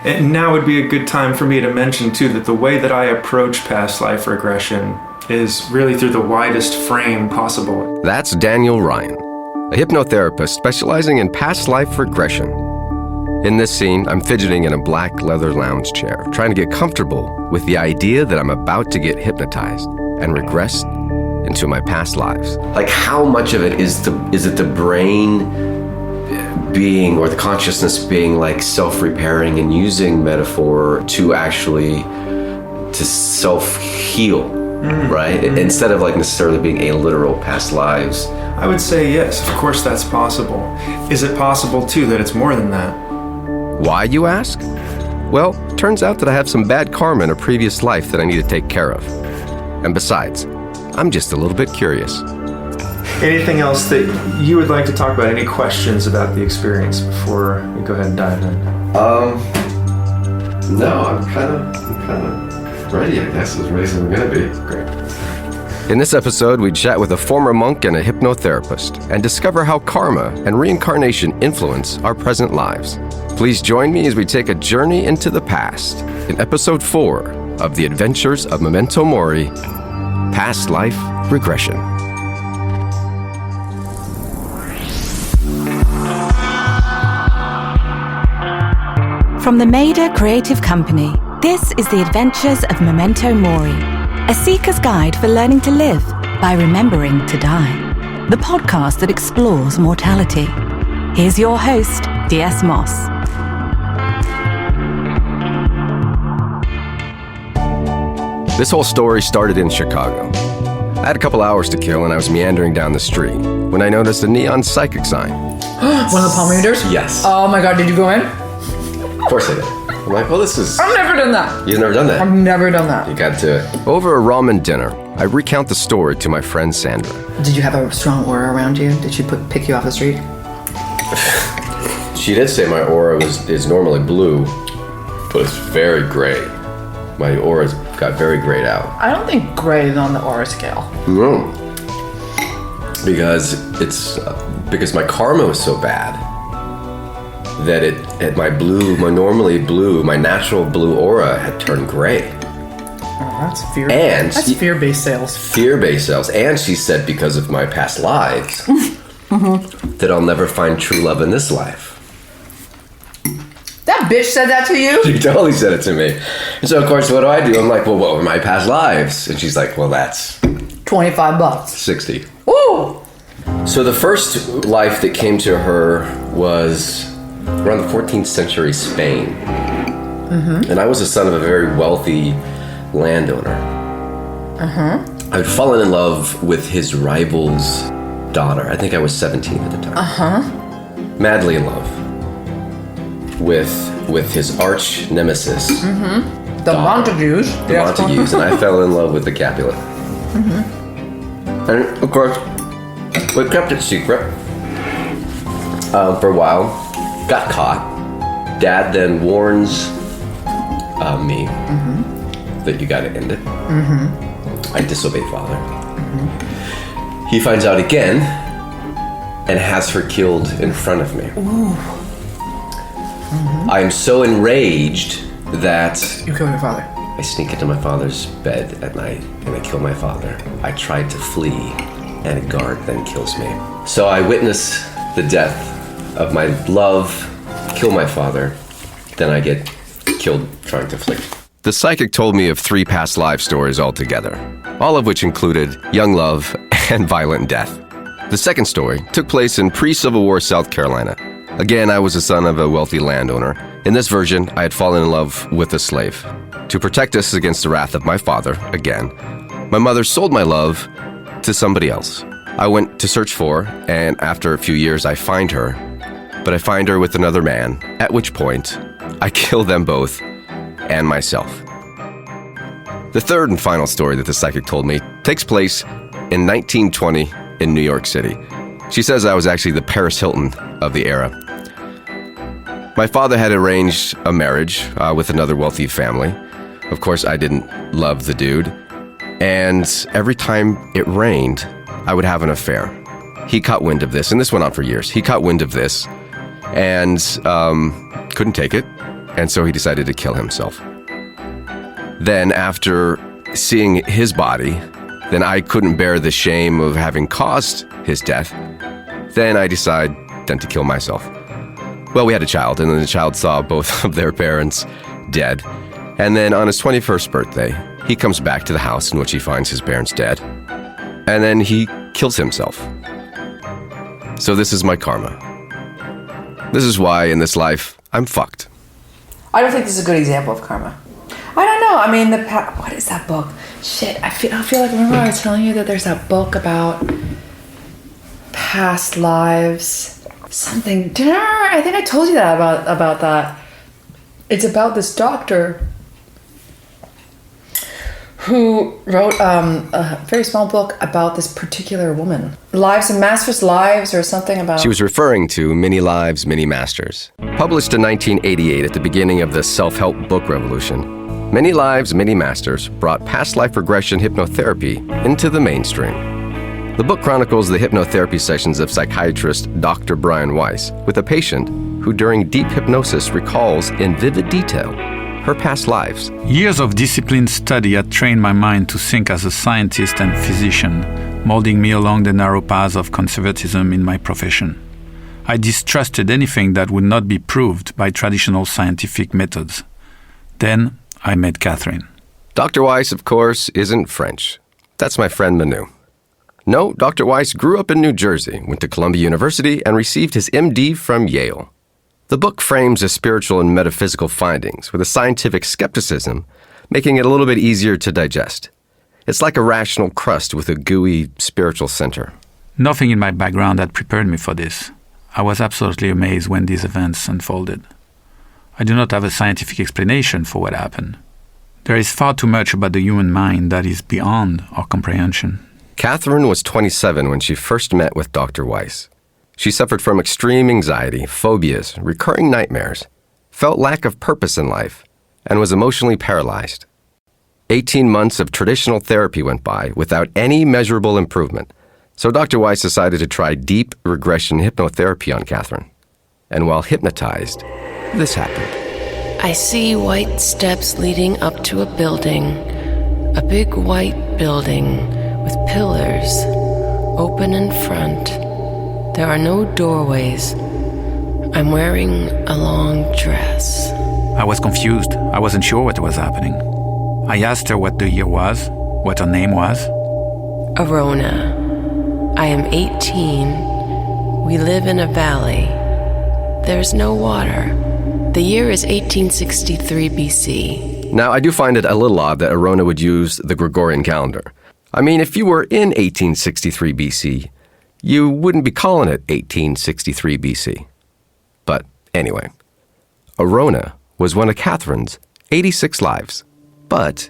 And now would be a good time for me to mention, too, that the way that I approach past life regression is really through the widest frame possible. That's Daniel Ryan, a hypnotherapist specializing in past life regression. In this scene, I'm fidgeting in a black leather lounge chair, trying to get comfortable with the idea that I'm about to get hypnotized and regressed into my past lives. Like, how much of it is it the brain being, or the consciousness being like self-repairing and using metaphor to actually to self-heal, right? Instead of like necessarily being a literal past lives. I would say yes, of course that's possible. Is it possible too that it's more than that? Why, you ask? Well, turns out that I have some bad karma in a previous life that I need to take care of. And besides, I'm just a little bit curious. Anything else that you would like to talk about? Any questions about the experience before we go ahead and dive in? No, I'm kind of ready, I guess, as ready as I'm gonna be. Great. In this episode, we chat with a former monk and a hypnotherapist and discover how karma and reincarnation influence our present lives. Please join me as we take a journey into the past in episode 4 of The Adventures of Memento Mori, Past Life Regression. From the Maida Creative Company, this is The Adventures of Memento Mori, a seeker's guide for learning to live by remembering to die. The podcast that explores mortality. Here's your host, D.S. Moss. This whole story started in Chicago. I had a couple hours to kill and I was meandering down the street when I noticed a neon psychic sign. One of the palm readers? Yes. Oh my god, did you go in? Of course I did. I'm like, well, this is... I've never done that. You've never done that? I've never done that. You got to it. Over a ramen dinner, I recount the story to my friend Sandra. Did you have a strong aura around you? Did she pick you off the street? She did say my aura is normally blue, but it's very gray. My aura's got very grayed out. I don't think gray is on the aura scale. No. Because my karma was so bad that my natural blue aura had turned gray. Oh, that's fear. And that's fear-based sales. Fear-based sales. And she said because of my past lives that I'll never find true love in this life. That bitch said that to you? She totally said it to me. And so of course, what do? I'm like, well, what were my past lives? And she's like, well, that's $25. 60. Ooh! So the first life that came to her was around the 14th century Spain. And I was the son of a very wealthy landowner. I had fallen in love with his rival's daughter. I think I was 17 at the time. Madly in love with his arch nemesis. The Montagues. The Montagues. And I fell in love with the Capulet. And of course, we kept it secret for a while. Got caught. Dad then warns me that you gotta end it. I disobeyed father. He finds out again and has her killed in front of me. I am so enraged that You killed your father. I sneak into my father's bed at night and I kill my father. I tried to flee and a guard then kills me. So I witness the death of my love, kill my father, then I get killed trying to flee. The psychic told me of 3 past life stories altogether, all of which included young love and violent death. The second story took place in pre-Civil War South Carolina. Again, I was the son of a wealthy landowner. In this version, I had fallen in love with a slave. To protect us against the wrath of my father, again, my mother sold my love to somebody else. I went to search for, and after a few years, I find her. But I find her with another man, at which point, I kill them both and myself. The third and final story that the psychic told me takes place in 1920 in New York City. She says I was actually the Paris Hilton of the era. My father had arranged a marriage with another wealthy family. Of course, I didn't love the dude. And every time it rained, I would have an affair. He caught wind of this, and this went on for years. He caught wind of this and couldn't take it and so he decided to kill himself. Then, after seeing his body, then I couldn't bear the shame of having caused his death. Then I decide then to kill myself. Well, we had a child, and then the child saw both of their parents dead. And then on his 21st birthday, he comes back to the house in which he finds his parents dead. And then he kills himself. So this is my karma. This is why in this life, I'm fucked. I don't think this is a good example of karma. I don't know. I mean, what is that book? Shit, I feel like, remember I was telling you that there's that book about past lives? Something. I think I told you that about that. It's about this doctor who wrote a very small book about this particular woman. Lives and Masters' Lives or something about... She was referring to Many Lives, Many Masters. Published in 1988 at the beginning of the self-help book revolution, Many Lives, Many Masters brought past life regression hypnotherapy into the mainstream. The book chronicles the hypnotherapy sessions of psychiatrist Dr. Brian Weiss with a patient who during deep hypnosis recalls in vivid detail her past lives. Years of disciplined study had trained my mind to think as a scientist and physician, molding me along the narrow paths of conservatism in my profession. I distrusted anything that would not be proved by traditional scientific methods. Then I met Catherine. Dr. Weiss, of course, isn't French. That's my friend Manu. No, Dr. Weiss grew up in New Jersey, went to Columbia University, and received his MD from Yale. The book frames his spiritual and metaphysical findings with a scientific skepticism, making it a little bit easier to digest. It's like a rational crust with a gooey spiritual center. Nothing in my background had prepared me for this. I was absolutely amazed when these events unfolded. I do not have a scientific explanation for what happened. There is far too much about the human mind that is beyond our comprehension. Catherine was 27 when she first met with Dr. Weiss. She suffered from extreme anxiety, phobias, recurring nightmares, felt lack of purpose in life, and was emotionally paralyzed. 18 months of traditional therapy went by without any measurable improvement, so Dr. Weiss decided to try deep regression hypnotherapy on Catherine. And while hypnotized, this happened. I see white steps leading up to a building, a big white building with pillars, open in front. There are no doorways. I'm wearing a long dress. I was confused. I wasn't sure what was happening. I asked her what the year was, what her name was. Arona. I am 18. We live in a valley. There's no water. The year is 1863 BC. Now, I do find it a little odd that Arona would use the Gregorian calendar. I mean, if you were in 1863 BC, you wouldn't be calling it 1863 BC. But anyway, Arona was one of Catherine's 86 lives. But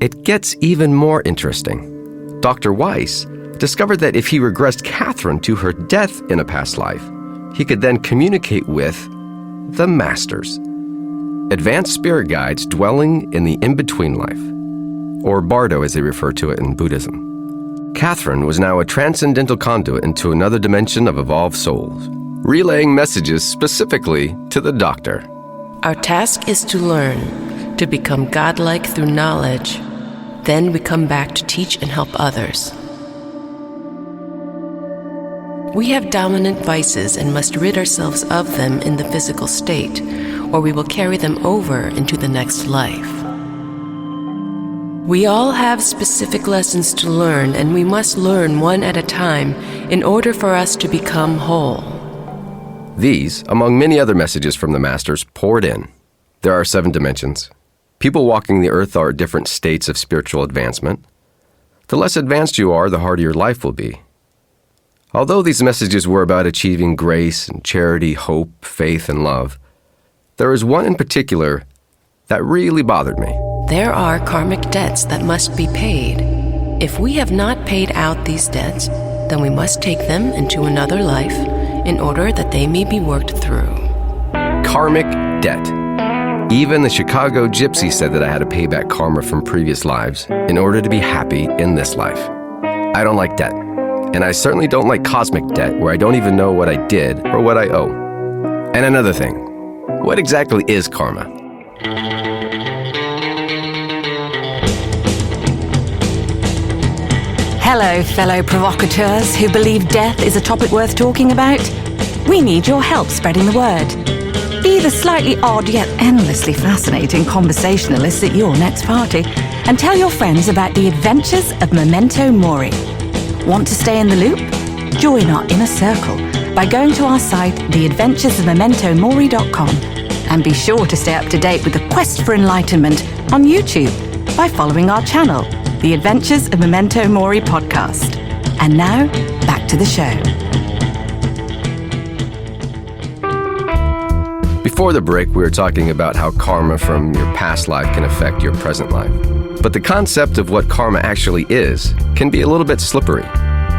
it gets even more interesting. Dr. Weiss discovered that if he regressed Catherine to her death in a past life, he could then communicate with the Masters, advanced spirit guides dwelling in the in-between life, or Bardo as they refer to it in Buddhism. Catherine was now a transcendental conduit into another dimension of evolved souls, relaying messages specifically to the Doctor. Our task is to learn, to become godlike through knowledge. Then we come back to teach and help others. We have dominant vices and must rid ourselves of them in the physical state, or we will carry them over into the next life. We all have specific lessons to learn, and we must learn one at a time in order for us to become whole. These, among many other messages from the Masters, poured in. There are 7 dimensions. People walking the earth are at different states of spiritual advancement. The less advanced you are, the harder your life will be. Although these messages were about achieving grace and charity, hope, faith, and love, there is one in particular that really bothered me. There are karmic debts that must be paid. If we have not paid out these debts, then we must take them into another life in order that they may be worked through. Karmic debt. Even the Chicago Gypsy said that I had to pay back karma from previous lives in order to be happy in this life. I don't like debt, and I certainly don't like cosmic debt where I don't even know what I did or what I owe. And another thing, what exactly is karma? Hello, fellow provocateurs who believe death is a topic worth talking about. We need your help spreading the word. Be the slightly odd yet endlessly fascinating conversationalist at your next party and tell your friends about the Adventures of Memento Mori. Want to stay in the loop? Join our inner circle by going to our site, theadventuresofmementomori.com, and be sure to stay up to date with the quest for enlightenment on YouTube by following our channel, The Adventures of Memento Mori podcast. And now, back to the show. Before the break, we were talking about how karma from your past life can affect your present life. But the concept of what karma actually is can be a little bit slippery.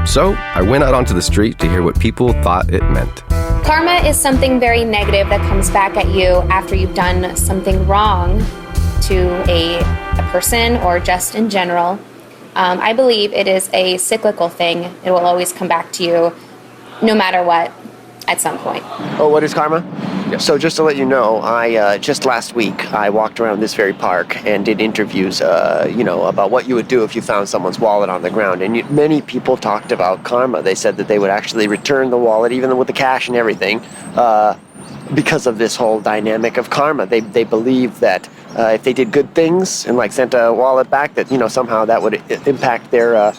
So I went out onto the street to hear what people thought it meant. Karma is something very negative that comes back at you after you've done something wrong to a person or just in general. I believe it is a cyclical thing. It will always come back to you no matter what at some point. Oh, what is karma? Yeah. So just to let you know, I just last week I walked around this very park and did interviews, about what you would do if you found someone's wallet on the ground. And many people talked about karma. They said that they would actually return the wallet, even with the cash and everything, because of this whole dynamic of karma. They believe that if they did good things and sent a wallet back, that somehow that would impact their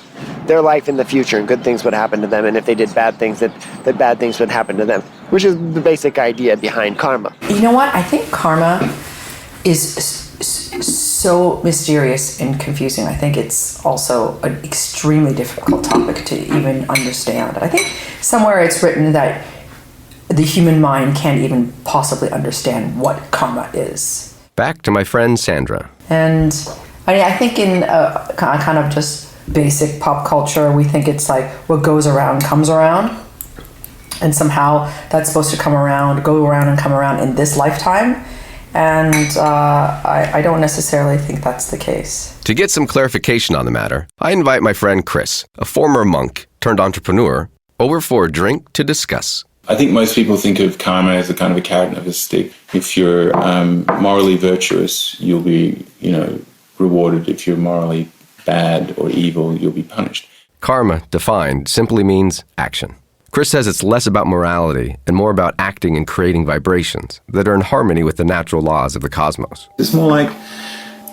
life in the future and good things would happen to them. And if they did bad things, that bad things would happen to them, which is the basic idea behind karma. You know what? I think karma is so mysterious and confusing. I think it's also an extremely difficult topic to even understand. I think somewhere it's written that the human mind can't even possibly understand what karma is. Back to my friend Sandra. And I think in kind of just basic pop culture, we think it's like what goes around comes around. And somehow that's supposed to go around and come around in this lifetime. And I don't necessarily think that's the case. To get some clarification on the matter, I invite my friend Chris, a former monk turned entrepreneur, over for a drink to discuss. I think most people think of karma as a kind of a carrot and a stick. If you're morally virtuous, you'll be, rewarded. If you're morally bad or evil, you'll be punished. Karma, defined, simply means action. Chris says it's less about morality and more about acting and creating vibrations that are in harmony with the natural laws of the cosmos. It's more like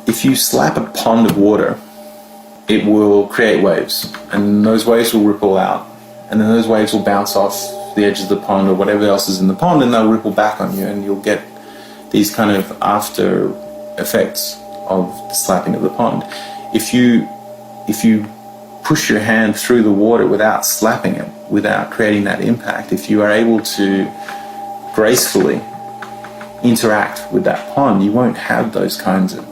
if you slap a pond of water, it will create waves, and those waves will ripple out, and then those waves will bounce off the edge of the pond or whatever else is in the pond, and they'll ripple back on you, and you'll get these kind of after effects of the slapping of the pond. If you push your hand through the water without slapping it, without creating that impact, if you are able to gracefully interact with that pond, you won't have those kinds of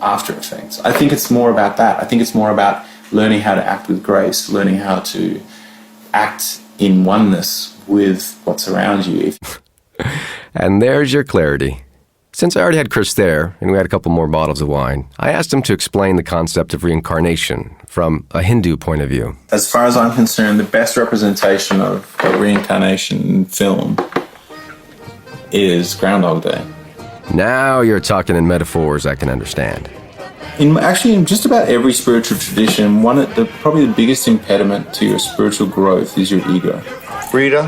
after effects. I think it's more about that. I think it's more about learning how to act with grace, learning how to act in oneness with what's around you. And there's your clarity. Since I already had Chris there, and we had a couple more bottles of wine, I asked him to explain the concept of reincarnation from a Hindu point of view. As far as I'm concerned, the best representation of reincarnation in film is Groundhog Day. Now you're talking in metaphors I can understand. In just about every spiritual tradition, probably the biggest impediment to your spiritual growth is your ego. Rita,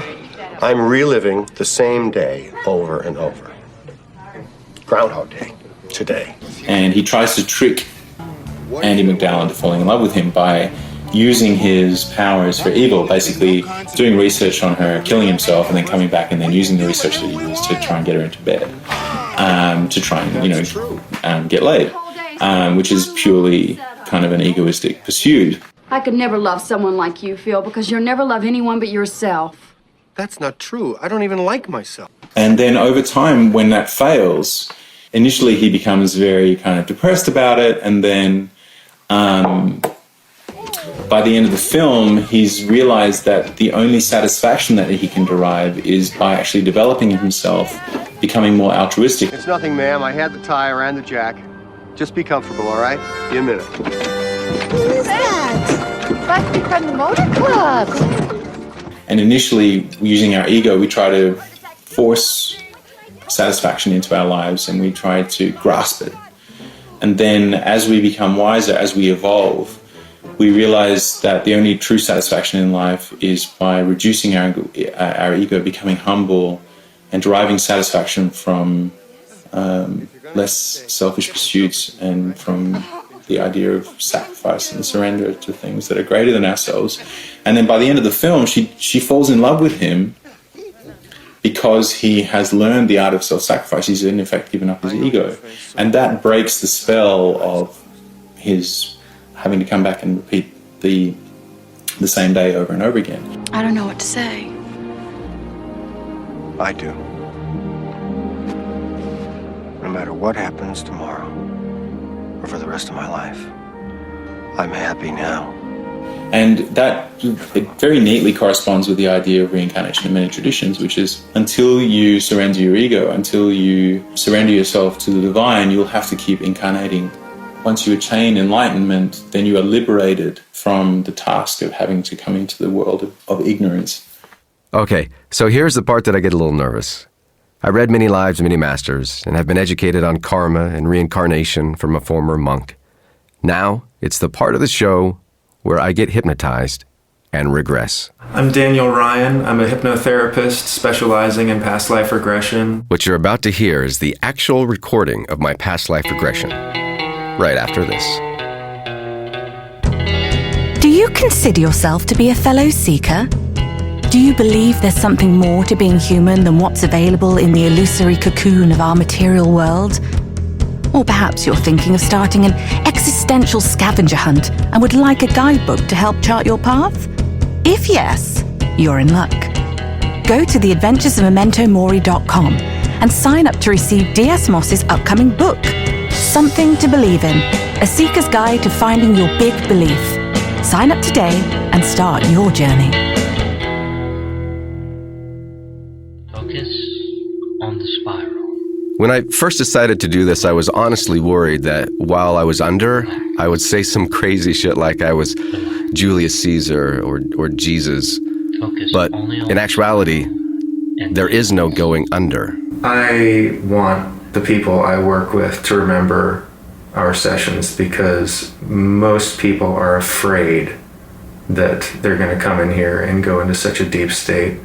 I'm reliving the same day over and over. Groundhog Day, today. And he tries to trick Andy McDowell into falling in love with him by using his powers for evil, basically doing research on her, killing himself, and then coming back and then using the research that he used to try and get her into bed, to try and get laid, which is purely kind of an egoistic pursuit. I could never love someone like you, Phil, because you'll never love anyone but yourself. That's not true. I don't even like myself. And then over time, when that fails, initially he becomes very kind of depressed about it, and then by the end of the film, he's realized that the only satisfaction that he can derive is by actually developing himself, becoming more altruistic. It's nothing, ma'am. I had the tire and the jack. Just be comfortable, all right? Be a minute. Who is that? Must be from the motor club. And initially, using our ego, we try to force satisfaction into our lives and we try to grasp it. And then as we become wiser, as we evolve, we realize that the only true satisfaction in life is by reducing our ego, becoming humble, and deriving satisfaction from less selfish pursuits and from the idea of sacrifice and surrender to things that are greater than ourselves. And then by the end of the film, she falls in love with him because he has learned the art of self-sacrifice. He's in effect given up his ego. And that breaks the spell of his having to come back and repeat the same day over and over again. I don't know what to say. I do. No matter what happens tomorrow, or for the rest of my life, I'm happy now. And that it very neatly corresponds with the idea of reincarnation in many traditions, which is until you surrender your ego, until you surrender yourself to the divine, you'll have to keep incarnating. Once you attain enlightenment, then you are liberated from the task of having to come into the world of ignorance. Okay, so here's the part that I get a little nervous. I read Many Lives, Many Masters, and have been educated on karma and reincarnation from a former monk. Now, it's the part of the show where I get hypnotized and regress. I'm Daniel Ryan. I'm a hypnotherapist specializing in past life regression. What you're about to hear is the actual recording of my past life regression, right after this. Do you consider yourself to be a fellow seeker? Do you believe there's something more to being human than what's available in the illusory cocoon of our material world? Or perhaps you're thinking of starting an existential scavenger hunt and would like a guidebook to help chart your path? If yes, you're in luck. Go to the Adventures of Memento Mori.com and sign up to receive D.S. Moss's upcoming book, Something to Believe in, a seeker's guide to finding your big belief. Sign up today and start your journey. Focus on the spiral. When I first decided to do this, I was honestly worried that while I was under, I would say some crazy shit like I was Julius Caesar or Jesus. But in actuality, there is no going under. I want the people I work with to remember our sessions because most people are afraid that they're going to come in here and go into such a deep state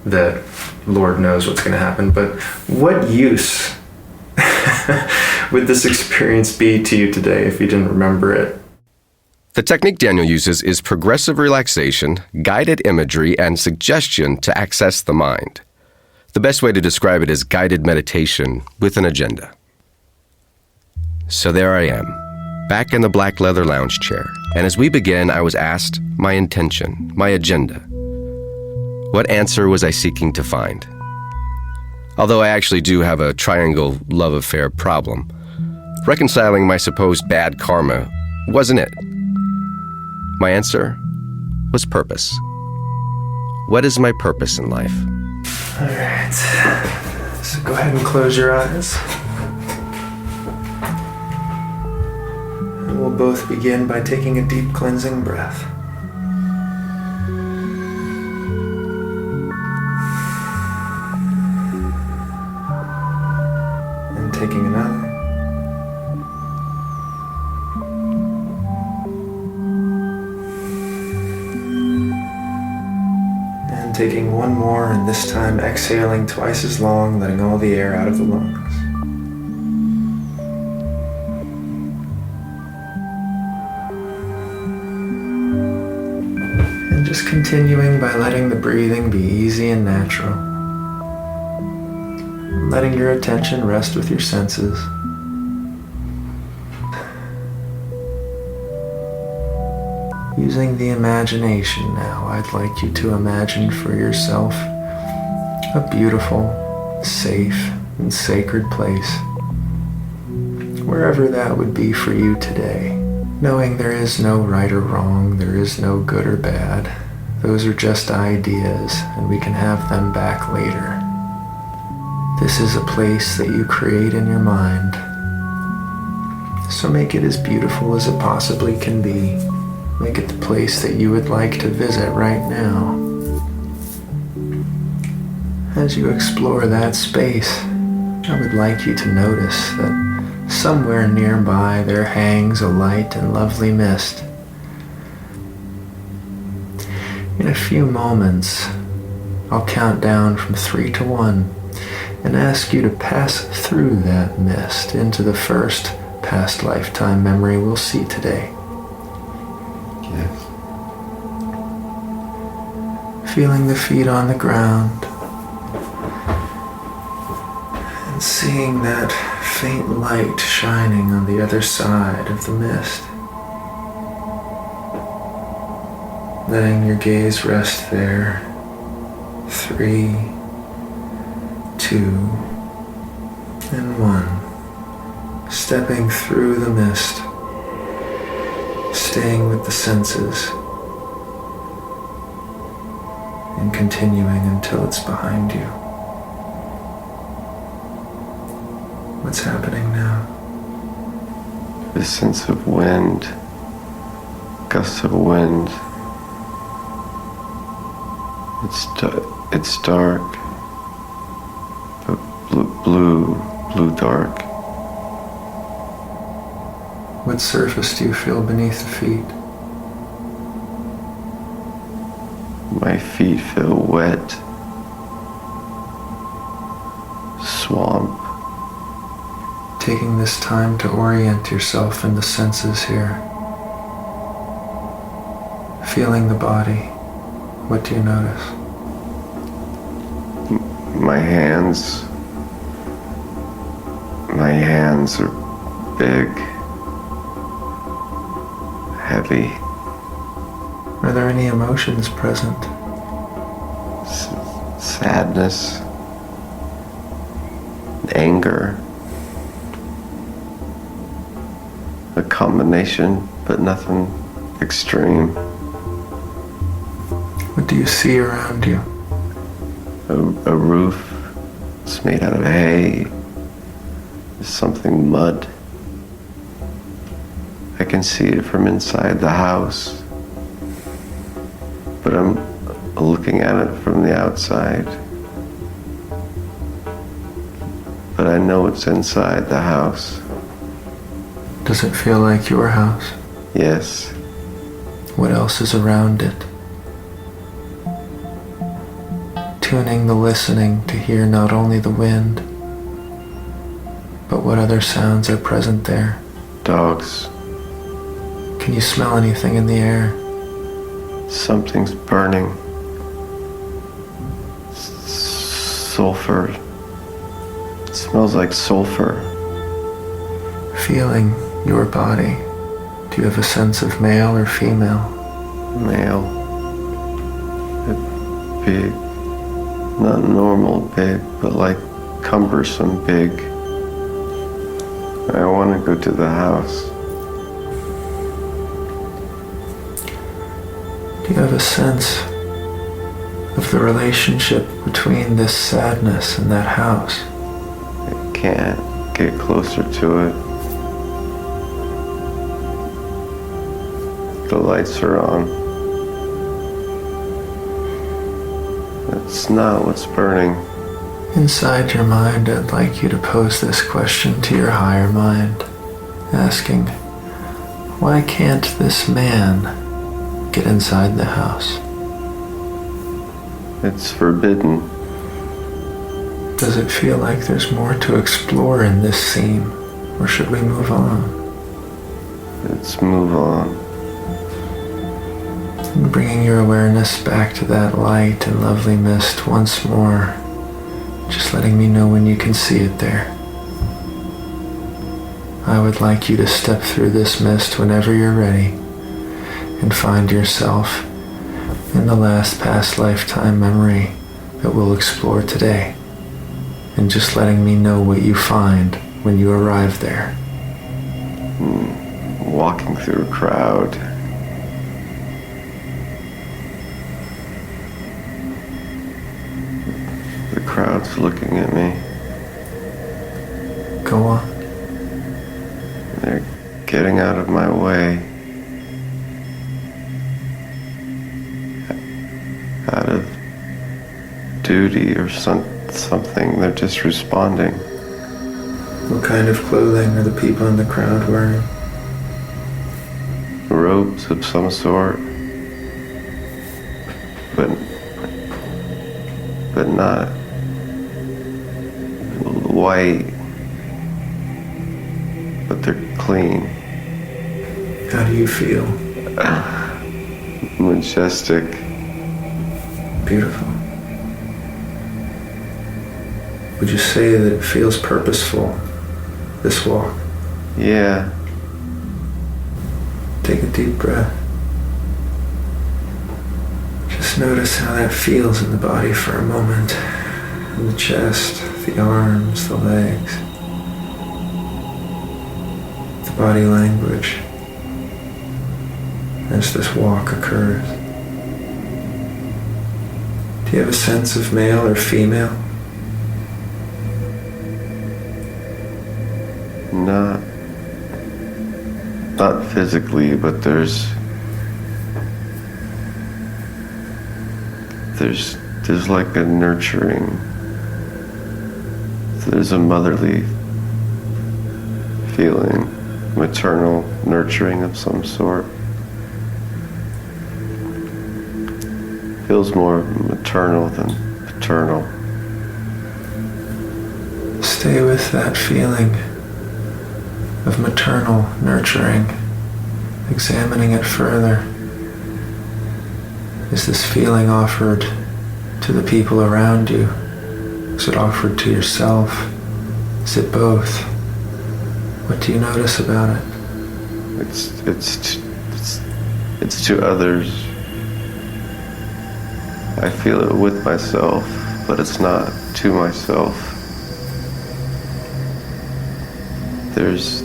that Lord knows what's going to happen. But what use would this experience be to you today if you didn't remember it? The technique Daniel uses is progressive relaxation, guided imagery, and suggestion to access the mind. The best way to describe it is guided meditation with an agenda. So there I am, back in the black leather lounge chair, and as we began, I was asked my intention, my agenda. What answer was I seeking to find? Although I actually do have a triangle love affair problem, reconciling my supposed bad karma wasn't it. My answer was purpose. What is my purpose in life? All right, so go ahead and close your eyes. And we'll both begin by taking a deep cleansing breath. And taking another. Taking one more, and this time exhaling twice as long, letting all the air out of the lungs. And just continuing by letting the breathing be easy and natural. Letting your attention rest with your senses. Using the imagination now, I'd like you to imagine for yourself a beautiful, safe, and sacred place. Wherever that would be for you today. Knowing there is no right or wrong, there is no good or bad. Those are just ideas, and we can have them back later. This is a place that you create in your mind. So make it as beautiful as it possibly can be. Make it the place that you would like to visit right now. As you explore that space, I would like you to notice that somewhere nearby there hangs a light and lovely mist. In a few moments, I'll count down from 3 to 1 and ask you to pass through that mist into the first past lifetime memory we'll see today. Yes. Feeling the feet on the ground and seeing that faint light shining on the other side of the mist. Letting your gaze rest there. 3, 2, and 1. Stepping through the mist, staying with the senses, and continuing until it's behind you. What's happening now? The sense of wind, gusts of wind. It's dark, but blue dark. What surface do you feel beneath the feet? My feet feel wet. Swamp. Taking this time to orient yourself in the senses here. Feeling the body. What do you notice? My hands are big, heavy. Are there any emotions present? Sadness, anger, a combination, but nothing extreme. What do you see around you? A roof. It's made out of hay. There's something mud. I can see it from inside the house, but I'm looking at it from the outside. But I know it's inside the house. Does it feel like your house? Yes. What else is around it? Tuning the listening to hear not only the wind, but what other sounds are present there. Dogs. Can you smell anything in the air? Something's burning. Sulfur. It smells like sulfur. Feeling your body. Do you have a sense of male or female? Male. Big. Not normal big, but like cumbersome big. I want to go to the house. Do you have a sense of the relationship between this sadness and that house? I can't get closer to it. The lights are on. It's not what's burning. Inside your mind, I'd like you to pose this question to your higher mind, asking, why can't this man get inside the house? It's forbidden. Does it feel like there's more to explore in this scene, or should we move on? Let's move on. And bringing your awareness back to that light and lovely mist once more, just letting me know when you can see it there. I would like you to step through this mist whenever you're ready and find yourself in the last past lifetime memory that we'll explore today, and just letting me know what you find when you arrive there. Walking through a crowd. The crowd's looking at me. Go on. They're getting out of my way. Out of duty or something, they're just responding. What kind of clothing are the people in the crowd wearing? Robes of some sort, but not white, but they're clean. How do you feel? Majestic. Beautiful. Would you say that it feels purposeful, this walk? Yeah. Take a deep breath. Just notice how that feels in the body for a moment. In the chest, the arms, the legs. The body language as this walk occurs. Do you have a sense of male or female? Not physically, but there's like a nurturing, there's a motherly feeling, maternal nurturing of some sort. Feels more maternal than paternal. Stay with that feeling of maternal nurturing, examining it further. Is this feeling offered to the people around you? Is it offered to yourself? Is it both? What do you notice about it? It's to others. I feel it with myself, but it's not to myself. There's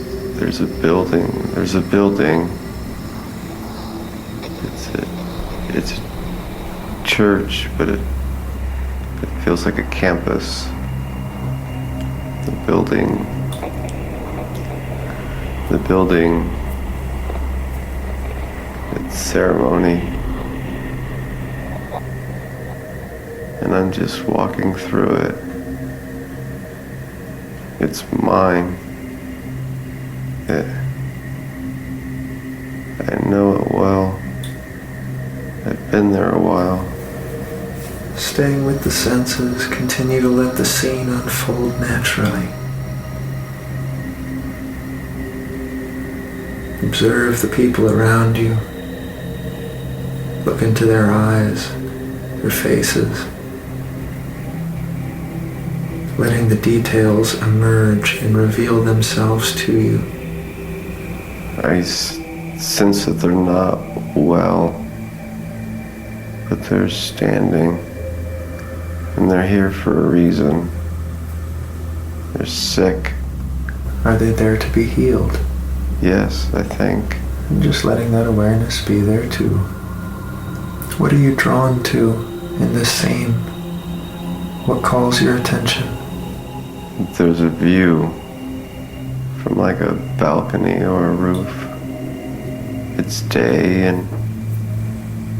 a building. It's a church, but it feels like a campus. The building, it's ceremony. And I'm just walking through it. It's mine. I know it well. I've been there a while. Staying with the senses, continue to let the scene unfold naturally. Observe the people around you. Look into their eyes, their faces. Letting the details emerge and reveal themselves to you. I sense that they're not well, but they're standing, and they're here for a reason. They're sick. Are they there to be healed? Yes, I think. And just letting that awareness be there too. What are you drawn to in this scene? What calls your attention? There's a view from like a balcony or a roof. It's day and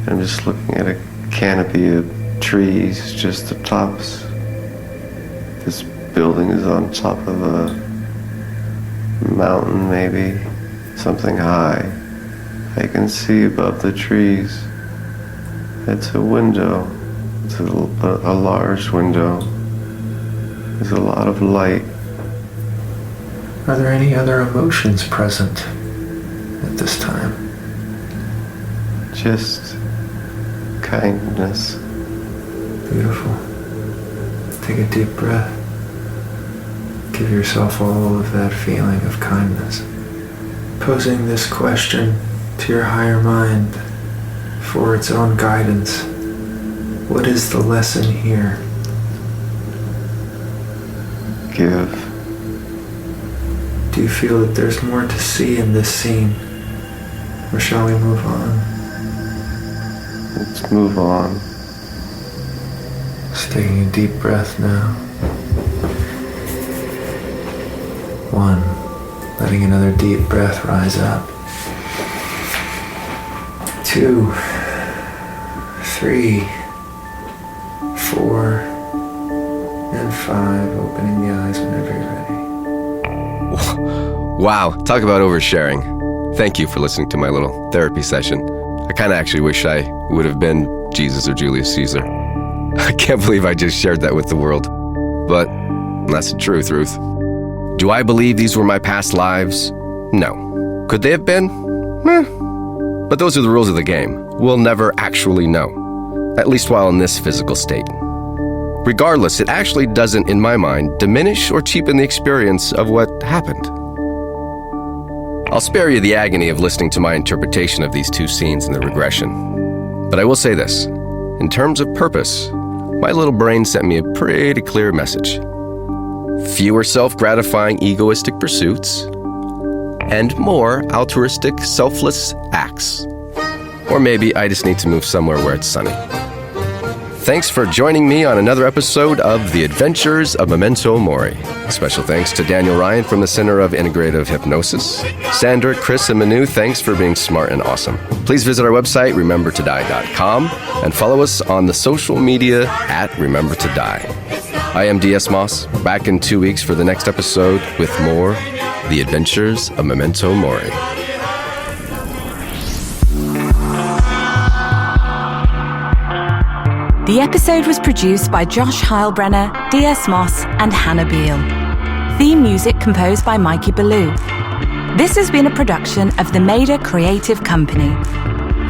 I'm just looking at a canopy of trees, just the tops. This building is on top of a mountain, maybe, something high. I can see above the trees. It's a window. It's a large window. There's a lot of light. Are there any other emotions present at this time? Just kindness. Beautiful. Take a deep breath. Give yourself all of that feeling of kindness. Posing this question to your higher mind for its own guidance. What is the lesson here? Give. Do you feel that there's more to see in this scene? Or shall we move on? Let's move on. Just taking a deep breath now. 1. Letting another deep breath rise up. 2, 3, 4, and 5. Opening the eyes whenever you're ready. Wow, talk about oversharing. Thank you for listening to my little therapy session. I kind of actually wish I would have been Jesus or Julius Caesar. I can't believe I just shared that with the world. But that's the truth, Ruth. Do I believe these were my past lives? No. Could they have been? But those are the rules of the game. We'll never actually know, at least while in this physical state. Regardless, it actually doesn't, in my mind, diminish or cheapen the experience of what happened. I'll spare you the agony of listening to my interpretation of these two scenes in the regression. But I will say this. In terms of purpose, my little brain sent me a pretty clear message. Fewer self-gratifying egoistic pursuits, and more altruistic, selfless acts. Or maybe I just need to move somewhere where it's sunny. Thanks for joining me on another episode of The Adventures of Memento Mori. Special thanks to Daniel Ryan from the Center of Integrative Hypnosis. Sandra, Chris, and Manu, thanks for being smart and awesome. Please visit our website, remembertodie.com, and follow us on the social media at Remember to Die. I am DS Moss, back in 2 weeks for the next episode with more The Adventures of Memento Mori. The episode was produced by Josh Heilbrenner, DS Moss, and Hannah Beale. Theme music composed by Mikey Ballou. This has been a production of the Maida Creative Company.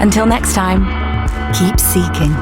Until next time, keep seeking.